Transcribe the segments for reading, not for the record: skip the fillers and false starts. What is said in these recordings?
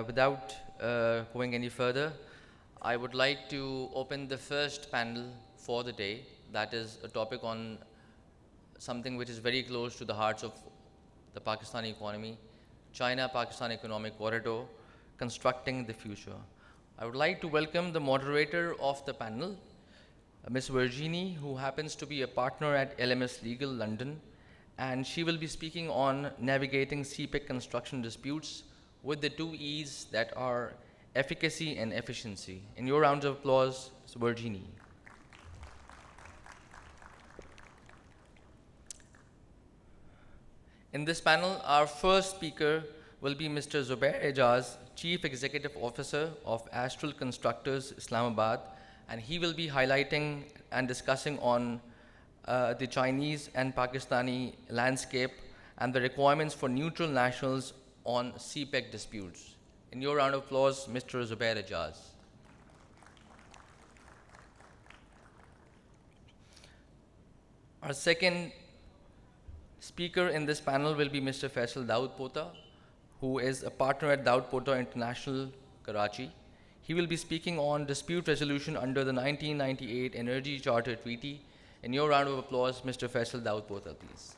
Without going any further, I would like to open the first panel for the day. That is a topic on something which is very close to the hearts of the Pakistani economy, China-Pakistan Economic Corridor, Constructing the Future. I would like to welcome the moderator of the panel, Ms. Virginie, who happens to be a partner at LMS Legal London, and she will be speaking on navigating CPEC construction disputes with the two E's that are efficacy and efficiency. In your round of applause, Ms. Virginie. In this panel, our first speaker will be Mr. Zubair Ejaz, Chief Executive Officer of Astral Constructors, Islamabad, and he will be highlighting and discussing on the Chinese and Pakistani landscape and the requirements for neutral nationals on CPEC disputes. In your round of applause, Mr. Zubair Ejaz. Our second speaker in this panel will be Mr. Faisal Daud Pota, who is a partner at Daud Pota International, Karachi. He will be speaking on dispute resolution under the 1998 Energy Charter Treaty. In your round of applause, Mr. Faisal Daud Pota, please.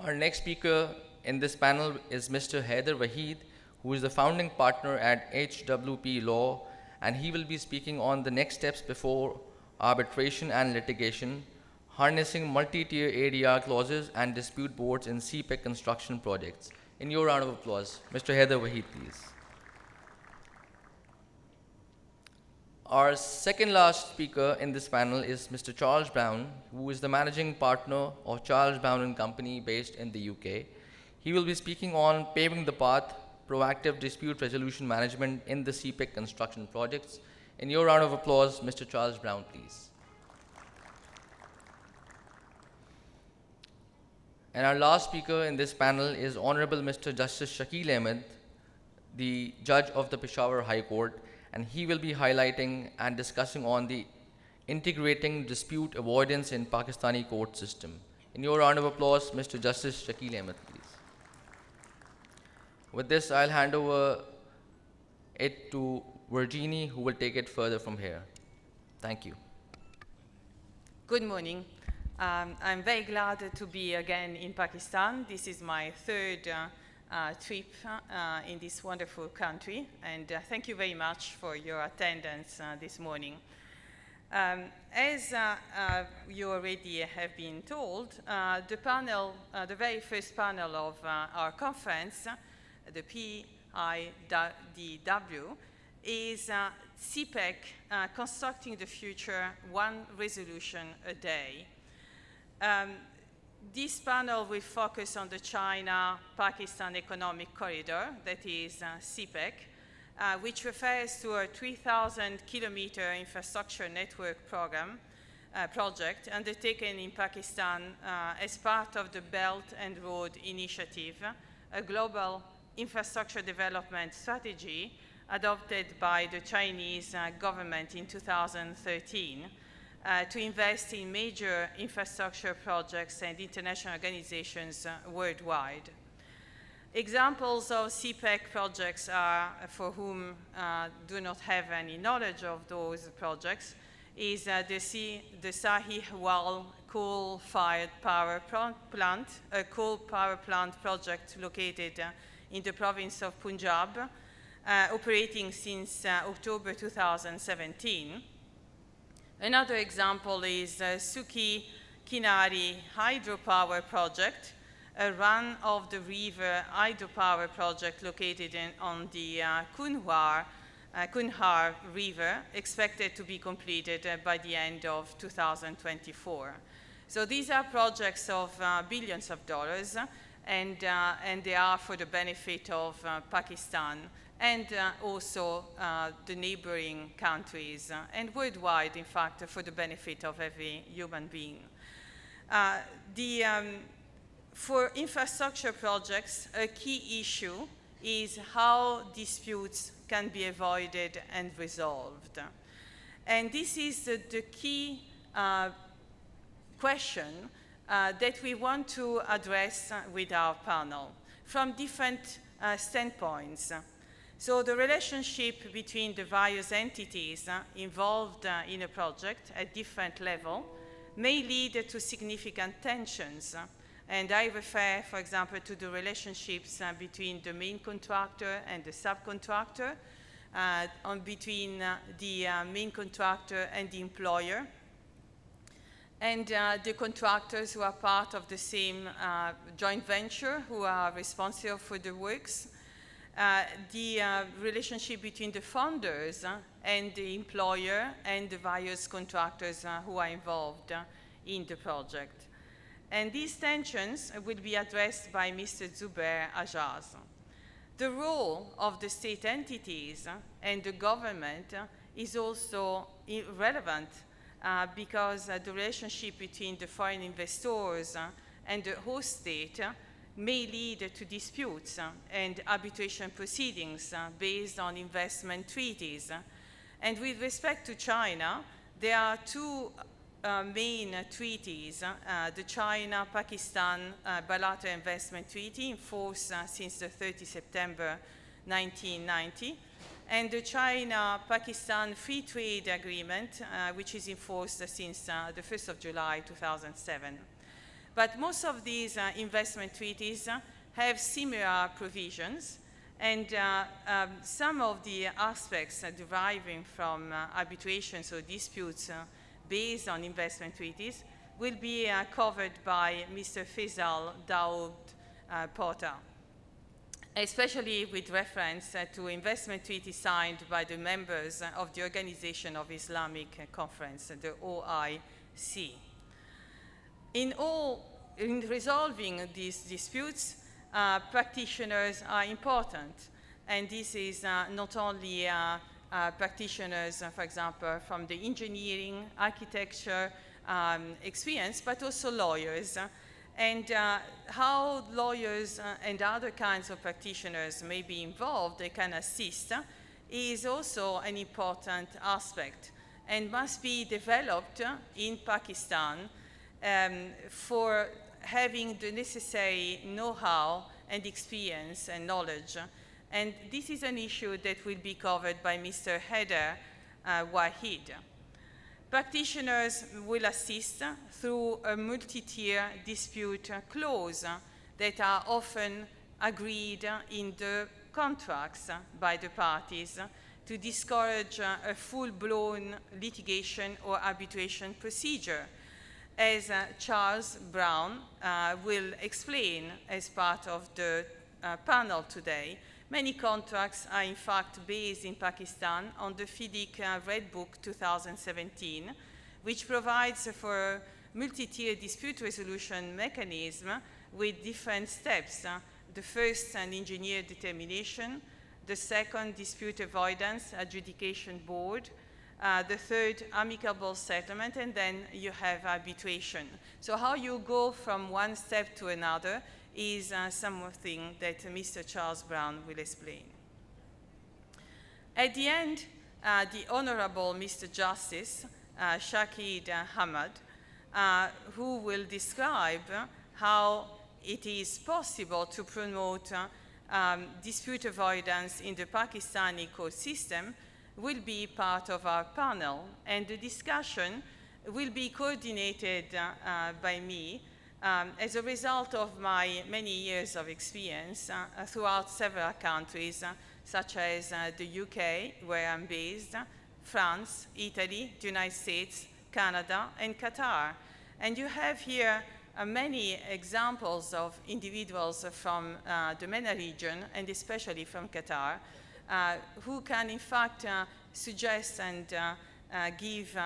Our next speaker in this panel is Mr. Haider Waheed, who is the founding partner at HWP Law, and he will be speaking on the next steps before arbitration and litigation, harnessing multi-tier ADR clauses and dispute boards in CPEC construction projects. In your round of applause, Mr. Haider Waheed, please. Our second last speaker in this panel is Mr. Charles Brown, who is the managing partner of Charles Brown & Company based in the UK. He will be speaking on paving the path, proactive dispute resolution management in the CPEC construction projects. In your round of applause, Mr. Charles Brown, please. And our last speaker in this panel is Honorable Mr. Justice Shakil Ahmed, the judge of the Peshawar High Court, and he will be highlighting and discussing on the integrating dispute avoidance in Pakistani court system. In your round of applause, Mr. Justice Shakil Ahmed, please. With this, I'll hand over it to Virginie, who will take it further from here. Thank you. Good morning. I'm very glad to be again in Pakistan. This is my third trip in this wonderful country, and thank you very much for your attendance this morning. As you already have been told, the very first panel of our conference, the PIDW, is CPEC Constructing the Future, One Resolution a Day. This panel will focus on the China-Pakistan Economic Corridor, that is CPEC, which refers to a 3,000-kilometer infrastructure network project undertaken in Pakistan as part of the Belt and Road Initiative, a global infrastructure development strategy adopted by the Chinese government in 2013 to invest in major infrastructure projects and international organizations worldwide. Examples of CPEC projects are, for whom do not have any knowledge of those projects, is the Sahiwal coal-fired power plant, a coal power plant project located in the province of Punjab, operating since October 2017. Another example is Suki Kinari hydropower project, a run-of-the-river hydropower project located on the Kunhar River, expected to be completed by the end of 2024. So these are projects of billions of dollars, and they are for the benefit of Pakistan and also the neighboring countries, and worldwide, in fact, for the benefit of every human being. For infrastructure projects, a key issue is how disputes can be avoided and resolved. And this is the key question that we want to address with our panel from different standpoints. So the relationship between the various entities involved in a project at different level may lead to significant tensions. And I refer, for example, to the relationships between the main contractor and the subcontractor, between the main contractor and the employer, and the contractors who are part of the same joint venture who are responsible for the works, the relationship between the funders and the employer and the various contractors who are involved in the project. And these tensions will be addressed by Mr. Zubair Ajaz. The role of the state entities and the government is also relevant because the relationship between the foreign investors and the host state may lead to disputes and arbitration proceedings based on investment treaties. And with respect to China, there are two main treaties, the China-Pakistan Bilateral Investment Treaty in force since the 30 September 1990, and the China-Pakistan Free Trade Agreement, which is in force since the 1st of July 2007. But most of these investment treaties have similar provisions, and some of the aspects deriving from arbitrations or disputes based on investment treaties will be covered by Mr. Faisal Daoud Porta, especially with reference to investment treaties signed by the members of the Organization of Islamic Conference, the OIC. In resolving these disputes, practitioners are important, and this is not only practitioners, for example, from the engineering, architecture experience, but also lawyers. And how lawyers and other kinds of practitioners may be involved, they can assist, is also an important aspect and must be developed in Pakistan for having the necessary know-how and experience and knowledge. And this is an issue that will be covered by Mr. Haider Wahid. Practitioners will assist through a multi-tier dispute clause that are often agreed in the contracts by the parties to discourage a full-blown litigation or arbitration procedure, as Charles Brown will explain as part of the panel today. Many contracts are in fact based in Pakistan on the FIDIC Red Book 2017, which provides for a multi-tier dispute resolution mechanism with different steps. The first, an engineer determination. The second, dispute avoidance adjudication board. The third, amicable settlement, and then you have arbitration. So how you go from one step to another is something that Mr. Charles Brown will explain. At the end, the Honorable Mr. Justice Shakid Ahmad, who will describe how it is possible to promote dispute avoidance in the Pakistani court system, will be part of our panel, and the discussion will be coordinated by me as a result of my many years of experience throughout several countries, such as the UK, where I'm based, France, Italy, the United States, Canada, and Qatar. And you have here many examples of individuals from the MENA region, and especially from Qatar, who can in fact suggest and give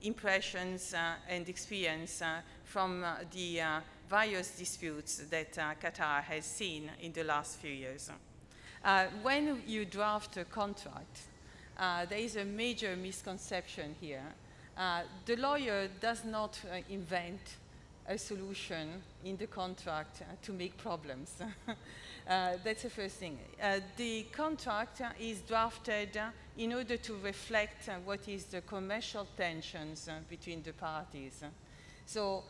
impressions and experience from the various disputes that Qatar has seen in the last few years. When you draft a contract, there is a major misconception here. The lawyer does not invent a solution in the contract to make problems. That's the first thing. The contract is drafted in order to reflect what is the commercial tensions between the parties. So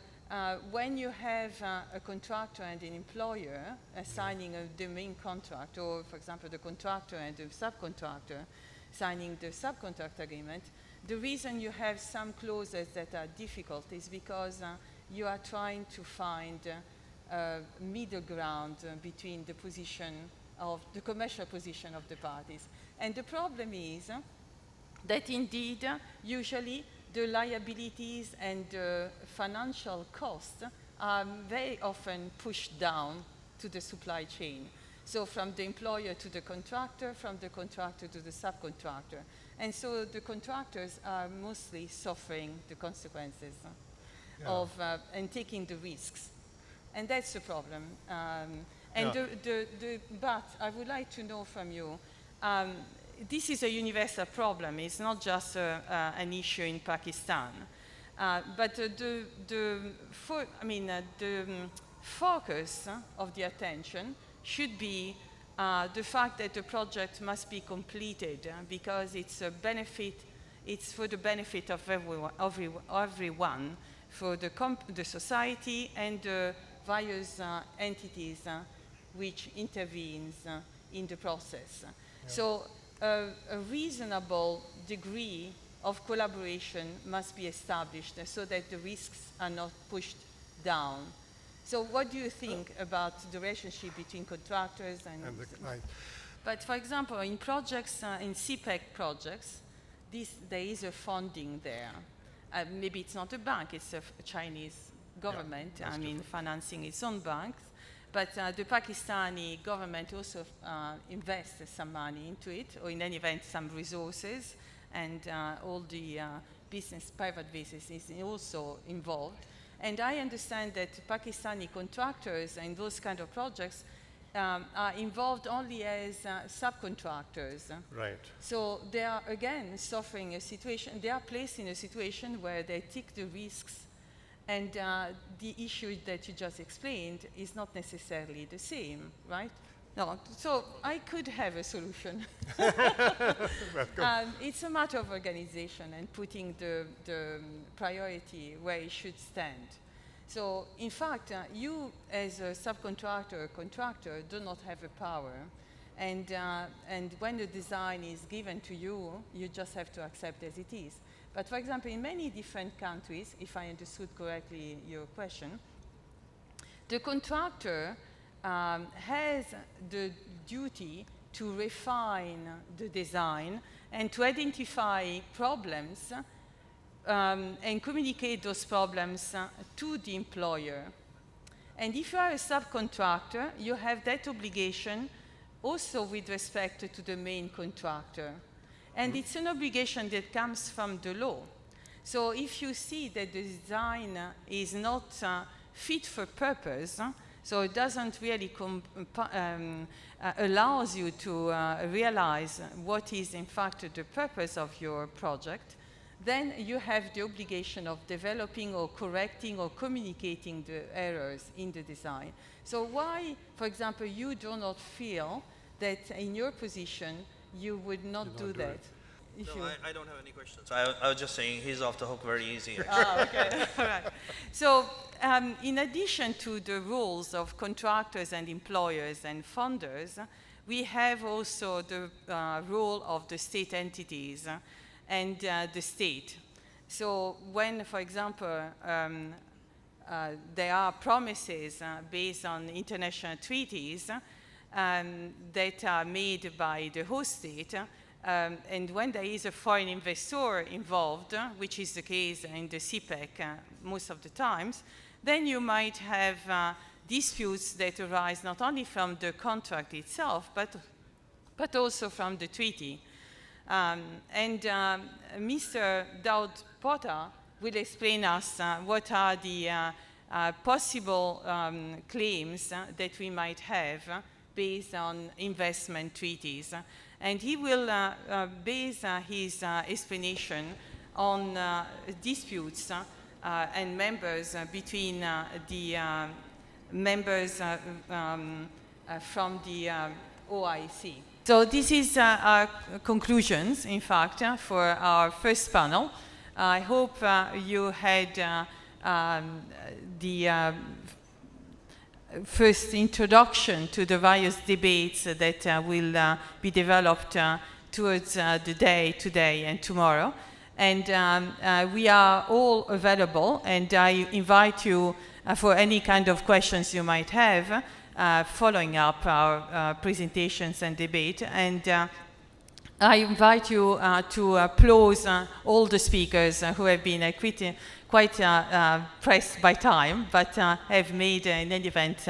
when you have a contractor and an employer signing the main contract, or for example the contractor and the subcontractor signing the subcontract agreement, the reason you have some clauses that are difficult is because you are trying to find a middle ground between the position of the commercial position of the parties. And the problem is that indeed usually the liabilities and the financial costs are very often pushed down to the supply chain. So from the employer to the contractor, from the contractor to the subcontractor. And so the contractors are mostly suffering the consequences of and taking the risks. And that's the problem. But I would like to know from you, this is a universal problem. It's not just an issue in Pakistan. But the focus of the attention should be the fact that the project must be completed because it's for the benefit of everyone, for the society and the various entities which intervenes in the process. Yeah. So a reasonable degree of collaboration must be established so that the risks are not pushed down. So what do you think about the relationship between contractors and the client? But for example, in projects, in CPEC projects, there is a funding there. Maybe it's not a bank, it's a Chinese government, financing its own banks. But the Pakistani government also invests some money into it, or in any event, some resources, and all the private business is also involved. And I understand that Pakistani contractors in those kind of projects are involved only as subcontractors. Right. So they are, again, suffering a situation, they are placed in a situation where they take the risks, and the issue that you just explained is not necessarily the same, right? No, so I could have a solution. It's a matter of organization and putting the priority where it should stand. So, in fact, you as a subcontractor or contractor do not have a power. And when the design is given to you, you just have to accept as it is. But for example, in many different countries, if I understood correctly your question, the contractor has the duty to refine the design and to identify problems and communicate those problems to the employer. And if you are a subcontractor, you have that obligation also with respect to the main contractor. And it's an obligation that comes from the law. So if you see that the design is not fit for purpose, so it doesn't really allows you to realize what is in fact the purpose of your project, then you have the obligation of developing or correcting or communicating the errors in the design. So why, for example, you do not feel that in your position you would not do that? No, I don't have any questions. I was just saying he's off the hook very easy. Okay. All right. So in addition to the rules of contractors and employers and funders, we have also the role of the state entities and the state. So when, for example, there are promises based on international treaties that are made by the host state, and when there is a foreign investor involved, which is the case in the CPEC most of the times, then you might have disputes that arise not only from the contract itself, but also from the treaty. Mr. Daud Potter will explain us what are the possible claims that we might have based on investment treaties. And he will base his explanation on disputes and members between the members from the OIC. So this is our conclusions, in fact, for our first panel. I hope you had the first introduction to the various debates that will be developed towards the day today and tomorrow. And we are all available, and I invite you for any kind of questions you might have following up our presentations and debate. And I invite you to applause all the speakers who have been quite pressed by time, but have made, in any event,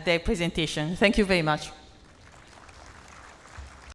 their presentation. Thank you very much.